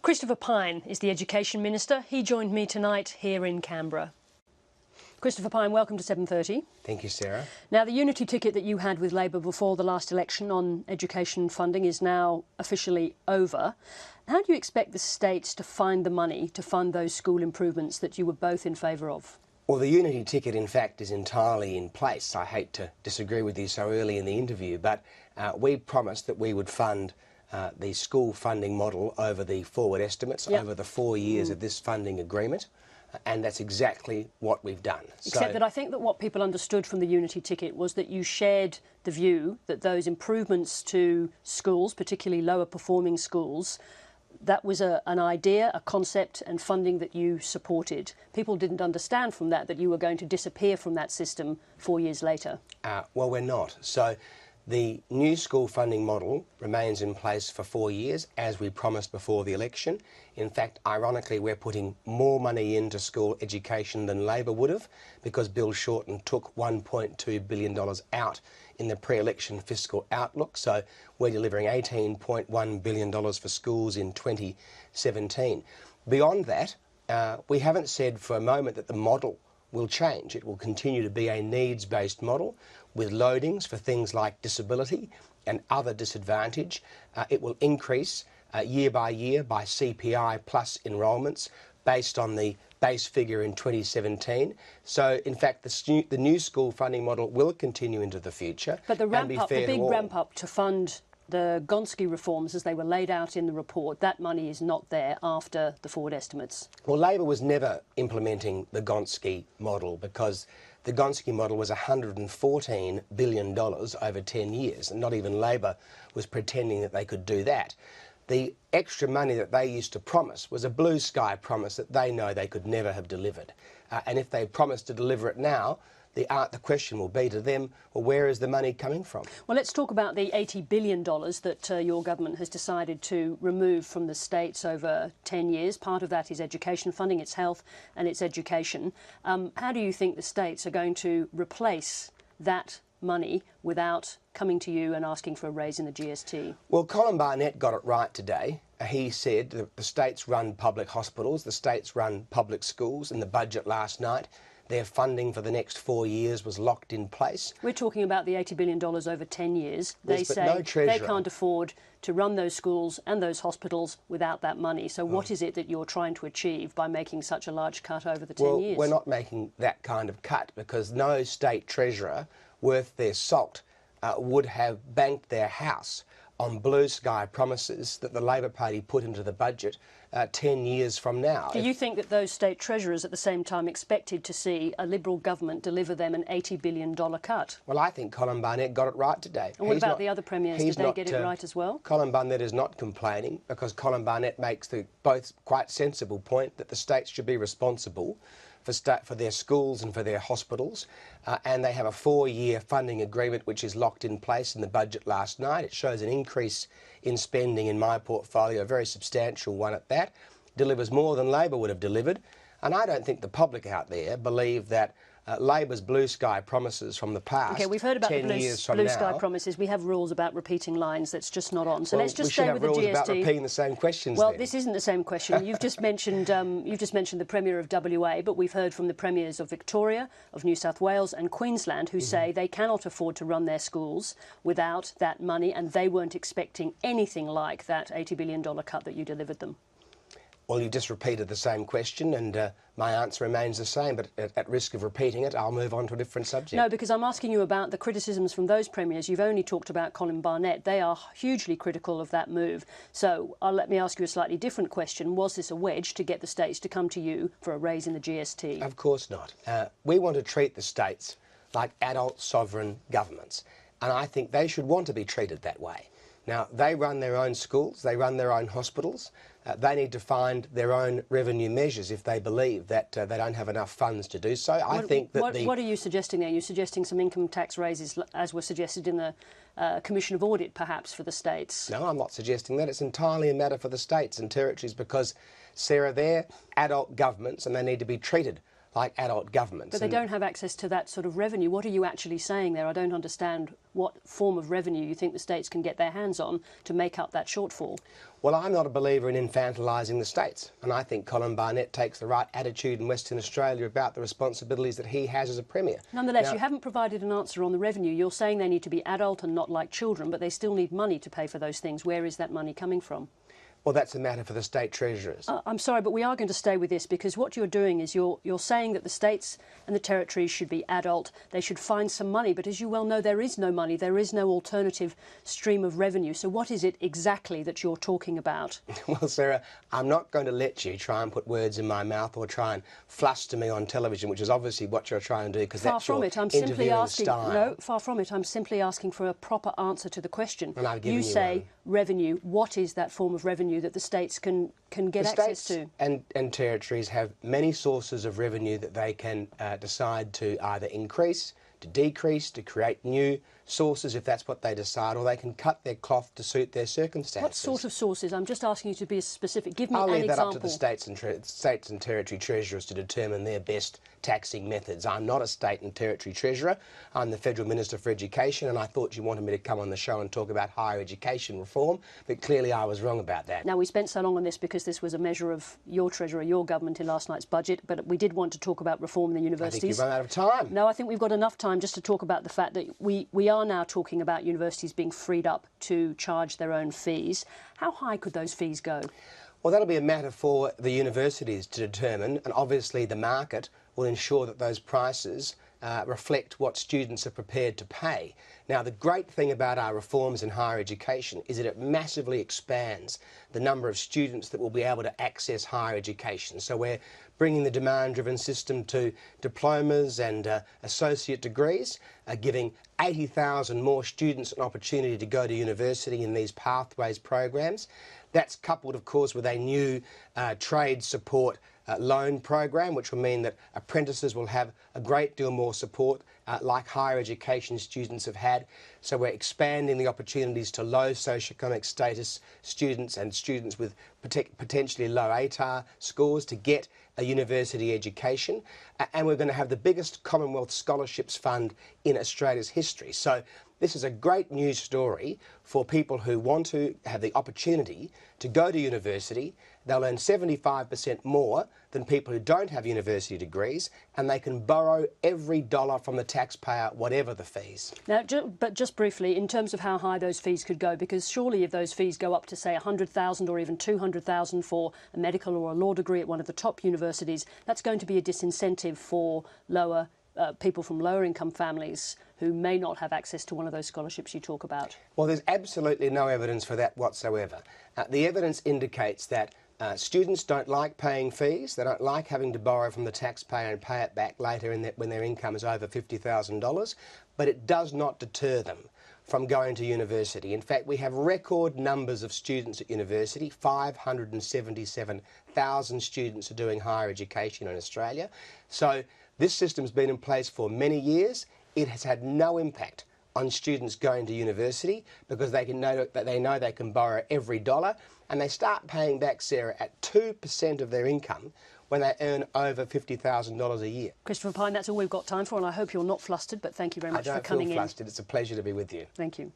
Christopher Pyne is the Education Minister. He joined me tonight here in Canberra. Christopher Pyne, welcome to 7:30. Thank you, Sarah. Now, the unity ticket that you had with Labor before the last election on education funding is now officially over. How do you expect the states to find the money to fund those school improvements that you were both in favour of? Well, the unity ticket, in fact, is entirely in place. I hate to disagree with you so early in the interview, but we promised that we would fund the school funding model over the forward estimates over the 4 years of this funding agreement. And that's exactly what we've done. Except that I think that what people understood from the unity ticket was that you shared the view that those improvements to schools, particularly lower performing schools, that was an idea, a concept and funding that you supported. People didn't understand from that you were going to disappear from that system 4 years later. Well, we're not. So the new school funding model remains in place for 4 years, as we promised before the election. In fact, ironically, we're putting more money into school education than Labor would have, because Bill Shorten took $1.2 billion out in the pre-election fiscal outlook. So we're delivering $18.1 billion for schools in 2017. Beyond that, we haven't said for a moment that the model will change. It will continue to be a needs-based model with loadings for things like disability and other disadvantage. It will increase year by year by CPI plus enrolments based on the base figure in 2017. So, in fact, the new school funding model will continue into the future. But the big ramp up to fund the Gonski reforms as they were laid out in the report, that money is not there after the forward estimates. Well, Labor was never implementing the Gonski model because the Gonski model was $114 billion over 10 years, and not even Labor was pretending that they could do that. The extra money that they used to promise was a blue sky promise that they know they could never have delivered. And if they promise to deliver it now, the question will be to them, well, where is the money coming from? Well, let's talk about the $80 billion that your government has decided to remove from the states over 10 years. Part of that is education funding, it's health and it's education. How do you think the states are going to replace that money without coming to you and asking for a raise in the GST? Well, Colin Barnett got it right today. He said that the states run public hospitals, the states run public schools. In the budget last night, their funding for the next 4 years was locked in place. We're talking about the $80 billion over 10 years. They say no they can't afford to run those schools and those hospitals without that money. So what is it that you're trying to achieve by making such a large cut over the 10 years? Well, we're not making that kind of cut because no state treasurer worth their salt would have banked their house on blue sky promises that the Labor Party put into the budget 10 years from now. Do you think that those state treasurers at the same time expected to see a Liberal government deliver them an $80 billion cut? Well, I think Colin Barnett got it right today. And what about the other premiers? Did they get it right as well? Colin Barnett is not complaining because Colin Barnett makes the both quite sensible point that the states should be responsible for their schools and for their hospitals, and they have a 4-year funding agreement which is locked in place in the budget last night. It shows an increase in spending in my portfolio, a very substantial one at that, delivers more than Labor would have delivered, and I don't think the public out there believe that Labor's blue sky promises from the past. Okay, we've heard about the blue sky promises. We have rules about repeating lines. That's just not on. So let's just stay with the GST. We should have rules about repeating the same questions. Well, then. This isn't the same question. You've just mentioned the Premier of WA, but we've heard from the Premiers of Victoria, of New South Wales and Queensland who say they cannot afford to run their schools without that money, and they weren't expecting anything like that $80 billion cut that you delivered them. Well, you just repeated the same question and my answer remains the same, but at risk of repeating it, I'll move on to a different subject. No, because I'm asking you about the criticisms from those premiers. You've only talked about Colin Barnett. They are hugely critical of that move. So let me ask you a slightly different question. Was this a wedge to get the states to come to you for a raise in the GST? Of course not. We want to treat the states like adult sovereign governments, and I think they should want to be treated that way. Now, they run their own schools, they run their own hospitals. They need to find their own revenue measures if they believe that they don't have enough funds to do so. What are you suggesting there? You're suggesting some income tax raises, as were suggested in the Commission of Audit, perhaps, for the states? No, I'm not suggesting that. It's entirely a matter for the states and territories because, Sarah, they're adult governments and they need to be treated like adult governments. But they don't have access to that sort of revenue. What are you actually saying there? I don't understand what form of revenue you think the states can get their hands on to make up that shortfall. Well, I'm not a believer in infantilising the states, and I think Colin Barnett takes the right attitude in Western Australia about the responsibilities that he has as a Premier. Nonetheless, you haven't provided an answer on the revenue. You're saying they need to be adult and not like children, but they still need money to pay for those things. Where is that money coming from? Well, that's a matter for the state treasurers. I'm sorry, but we are going to stay with this, because what you're doing is you're saying that the states and the territories should be adult. They should find some money, but as you well know, there is no money. There is no alternative stream of revenue. So what is it exactly that you're talking about? Well, Sarah, I'm not going to let you try and put words in my mouth or try and fluster me on television, which is obviously what you're trying to do, because that's your interviewing style. No, far from it. I'm simply asking for a proper answer to the question. And I've given you say revenue. What is that form of revenue that the states can get access to? And territories have many sources of revenue that they can decide to either increase, to decrease, to create new sources if that's what they decide, or they can cut their cloth to suit their circumstances. What sort of sources? I'm just asking you to be specific. Give me an example. I'll leave that up to the states and territory treasurers to determine their best taxing methods. I'm not a state and territory treasurer. I'm the Federal Minister for Education, and I thought you wanted me to come on the show and talk about higher education reform, but clearly I was wrong about that. Now, we spent so long on this because this was a measure of your treasurer, your government in last night's budget, but we did want to talk about reform in the universities. I think you've run out of time. No, I think we've got enough time just to talk about the fact that we are now talking about universities being freed up to charge their own fees. How high could those fees go? Well, that'll be a matter for the universities to determine, and obviously the market will ensure that those prices reflect what students are prepared to pay. Now, the great thing about our reforms in higher education is that it massively expands the number of students that will be able to access higher education. So we're bringing the demand-driven system to diplomas and associate degrees, giving 80,000 more students an opportunity to go to university in these pathways programs. That's coupled, of course, with a new trade support loan program, which will mean that apprentices will have a great deal more support like higher education students have had. So we're expanding the opportunities to low socioeconomic status students and students with potentially low ATAR scores to get a university education. And we're going to have the biggest Commonwealth Scholarships Fund in Australia's history. So this is a great news story for people who want to have the opportunity to go to university. They'll earn 75% more than people who don't have university degrees, and they can borrow every dollar from the taxpayer, whatever the fees. Now, but just briefly, in terms of how high those fees could go, because surely if those fees go up to, say, 100,000 or even 200,000 for a medical or a law degree at one of the top universities, that's going to be a disincentive for people from lower income families who may not have access to one of those scholarships you talk about. Well, there's absolutely no evidence for that whatsoever. The evidence indicates that students don't like paying fees. They don't like having to borrow from the taxpayer and pay it back later when their income is over $50,000, but it does not deter them from going to university. In fact, we have record numbers of students at university. 577,000 students are doing higher education in Australia. So this system's been in place for many years. It has had no impact on students going to university because they know they can borrow every dollar, and they start paying back, Sarah, at 2% of their income when they earn over $50,000 a year. Christopher Pyne, that's all we've got time for, and I hope you're not flustered, but thank you very much for coming in. I don't feel flustered. It's a pleasure to be with you. Thank you.